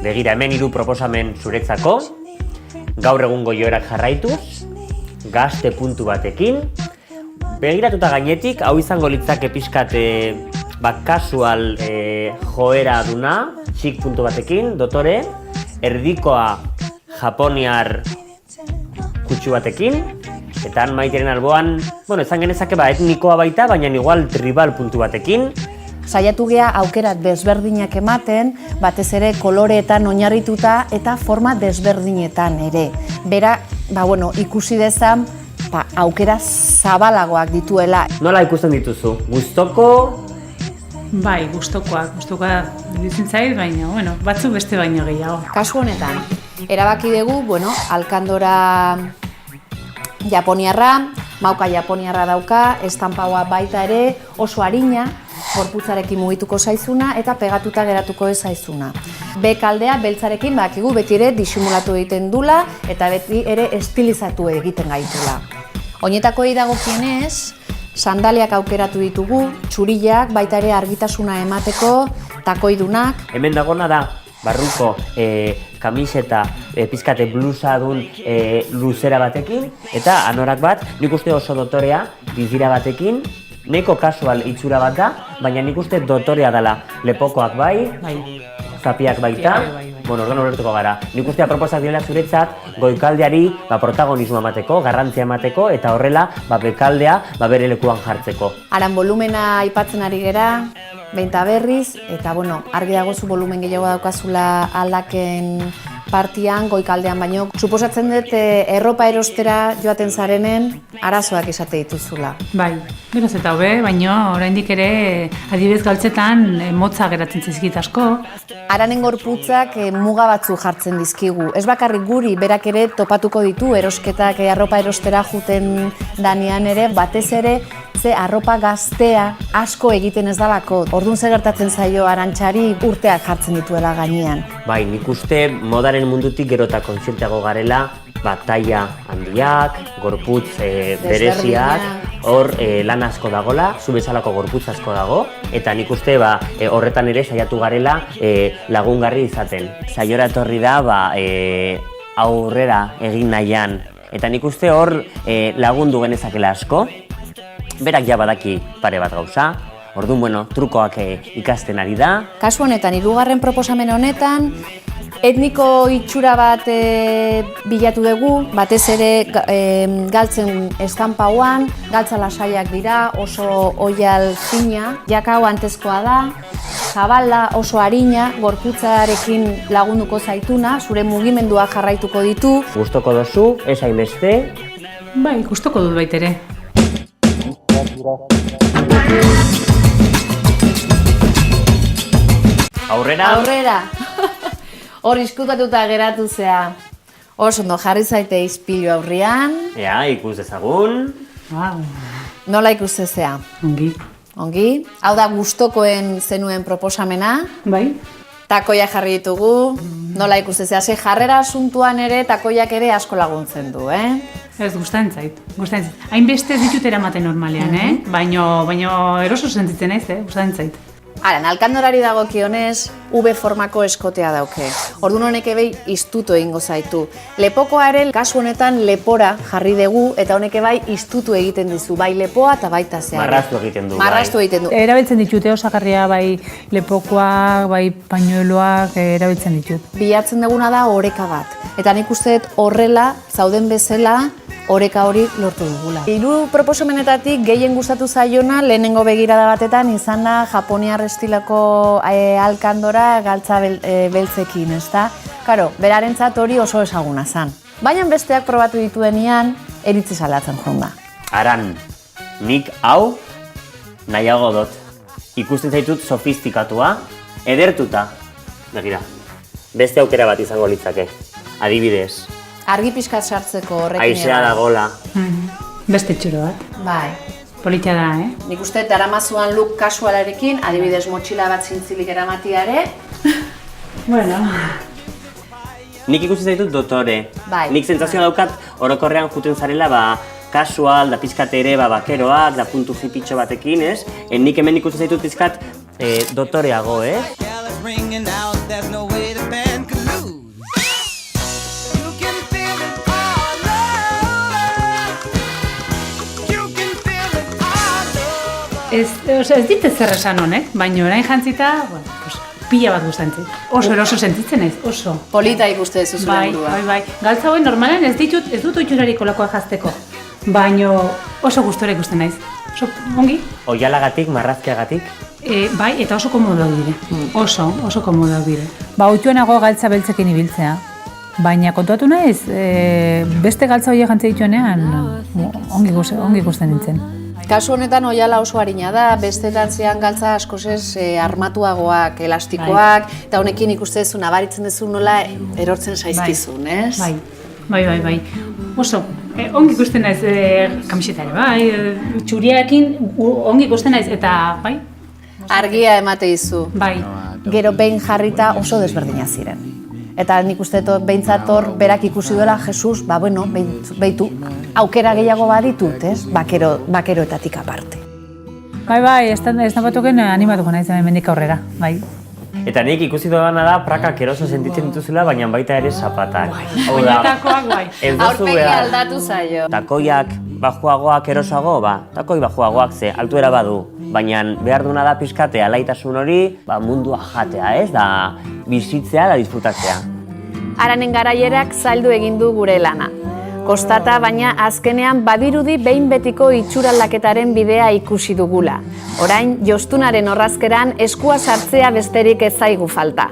Begira, hemen 3 proposamen zuretzako, gaur egungo joerak jarraituz, gazte puntu batekin, begiratuta gainetik, hau izango litzake pixkat kasual joera duna, txik puntu batekin, dotore, erdikoa japoniar kutsu batekin, eta han Maiteren alboan, ezan genezake etnikoa baita, baina igual tribal puntu batekin. Saiatu gea aukerak desberdinak ematen, batez ere koloreetan oinarrituta eta forma desberdinetan ere. Bera, ikusi dezan, aukera zabalagoak dituela. Nola ikusten dituzu? Gustoko? Bai, gustokoa iruditzen zait, baina, batzuk beste baino gehiago. Kasu honetan, erabaki dugu, alkandora japoniarra, mauka japoniarra dauka, estampaua baita ere, oso arina, gorputzarekin mugituko zaizuna eta pegatuta geratuko ez zaizuna. Bekaldea beltzarekin bakigu beti ere disimulatu egiten dula eta beti ere estilizatu egiten gaitula. Oinetakoei dagokienez, sandaliak aukeratu ditugu, txuriak, baita ere argitasuna emateko, takoidunak. Hemen dagona da, barruko kamiseta pizkate blusa dun luzera batekin, eta anorak bat, nik uste oso dotorea, bizira batekin, neko kasual itxura bat da, baina nik uste dotorea dela. Lepokoak bai, zapiak baita, orduan horretuko gara. Nik uste aproposak direla zuretzat, goikaldeari protagonismoa emateko, garrantzia emateko, eta horrela bekaldea bere lekuan jartzeko. Aran volumena aipatzen ari gera, beinta berriz, eta argi dagozu volumen gehiago daukazula aldaken partian, goikaldean baino. Suposatzen dut, erropa erostera joaten zarenen, arazoak izate dituzula. Bai, beraz eta hobe, baina oraindik ere adibidez galtzetan motza geratzen zaizkit asko. Aranen gorputzak muga batzu jartzen dizkigu. Ez bakarrik guri, berak ere topatuko ditu erosketak arropa erostera juten danean ere, batez ere, ze arropa gaztea asko egiten ez dalako. Orduan ze gertatzen zaio Arantxari urteak jartzen dituela gainean. Bai, nik uste modaren mundutik gero eta kontzienteago garela, taila handiak, gorputz bereziak, hor lan asko dagola, zu bezalako gorputz asko dago, eta nik uste horretan ere saiatu garela lagungarri izaten. Saiora etorri da aurrera egin nahian, eta nik uste hor lagundu genezakela asko, berak ja badaki pare bat gauza, orduan, trukoak ikasten ari da. Kasu honetan, 3. proposamen honetan, etniko itxura bat bilatu dugu, batez ere galtzen estampauan, galtza lasaiak dira, oso oial fina, jakau antezkoa da, zabala, oso arina, gorputzarekin lagunduko zaituna, zure mugimendua jarraituko ditu. Gustoko dozu, ez hainbeste? Bai, gustoko dut baitere. Aurrera? Aurrera! Hor izkutatuta geratu zea. Oso ondo jarri zaite izpilu aurrian. Ea, ikus dezagun. Nola ikustezea? Ongi. Ongi. Hau da gustokoen zenuen proposamena. Bai. Takoiak jarri ditugu. Nola ikustezea? Ze jarrera asuntuan ere takoiak ere asko laguntzen du, Ez, gustatzen zait. Hainbeste ez ditut eramaten normalean, baina eroso sentitzen naiz, gustatzen zait. Aran, alkandorari dagokionez, V formako eskotea dauke. Orduan honek ebe iztutu egingo zaitu. Lepokoa ere, kasu honetan lepora jarri dugu, eta honek bai iztutu egiten dizu, bai lepoa eta baita zeare. Marraztu egiten du. Marraztu egiten du. Erabiltzen ditute osagarria bai lepokoak, bai pañueloak erabiltzen ditut. Bilatzen duguna da oreka bat. Eta nik uste dut horrela, zauden bezala, oreka hori lortu dugula. 3 proposamenetatik gehien gustatu zaiona lehenengo begirada batetan izan da japoniar estiloko alkandora galtza beltzekin, ezta? Karo, berarentzat hori oso ezaguna zen. Baina besteak probatu dituenean, eritzi salatzen joan da. Aran, nik hau nahiago dut. Ikusten zaitut sofistikatua, edertuta. Begira, beste aukera bat izango litzake. Adibidez. Argi pixkat sartzeko horrekin. Aizea dagola. Beste txuro bat. Bai. Politia da, Nik uste daramazuan look kasualarekin, adibidez motxila bat zintzilik eramatiare. Bueno. Nik ikusten zaitut dotore. Bai. Nik sentsazioa daukat orokorrean juten zarela kasual, da pizkat ere bakeroak, da puntu hipitxo batekin, ez? Nik hemen ikusten zaitut pizkat dotoreago, ez dit zer esan honek, baina orain jantzita, bueno, pues, pila bat gustatzen. Oso eroso sentitzen naiz, oso. Polita ikuste duzu zure burua. Bai. Galtza hauen normalen ez dut oiturarik olakoa jazteko. Baina oso gustora ikusten naiz. Oso ongi. Oialagatik, marrazkiagatik? Bai, eta oso komodoak dire. Oso komodoak dire. Ohituenago galtza beltzekin ibiltzea. Baina kontuatu naiz, beste galtza horiek jantzia dituenean, ongi ikusten nintzen. Kasu honetan oiala oso arina da, bestetan zean galtza askoz armatuagoak, elastikoak, eta honekin ikuste duzu, nabaritzen duzu nola erortzen zaizkizun, ez? Bai. Oso, ongi ikusten naiz kamisetare, bai, txuriarekin ongi ikusten naiz, eta bai. Argia emate dizu. Bai. Gero behin jarrita oso desberdina ziren. Eta nik uste dut behintzat hor berak ikusi duela Jesus, behitu, aukera gehiago baditut, ez? Bakeroetatik aparte. Bai, estanpatuken animatuko naiz hemendik aurrera, bai. Eta nik ikusi dudana da prakak eroso sentitzen dituzula, baina baita ere zapatak. Bainatakoak bai. Aurpegi aldatu zaio. Takoiak bajuagoak erosoago, takoi bajuagoak ze altuera badu. Baina behar duna da pixkate alaitasun hori, mundua jatea, ez? Da bizitzea, da disfrutatzea. Aranen garaierak zaildu egin du gure lana. Kostata, baina azkenean badirudi behin betiko itxuraldaketaren bidea ikusi dugula. Orain, jostunaren orrazkeran eskua sartzea besterik ez zaigu falta.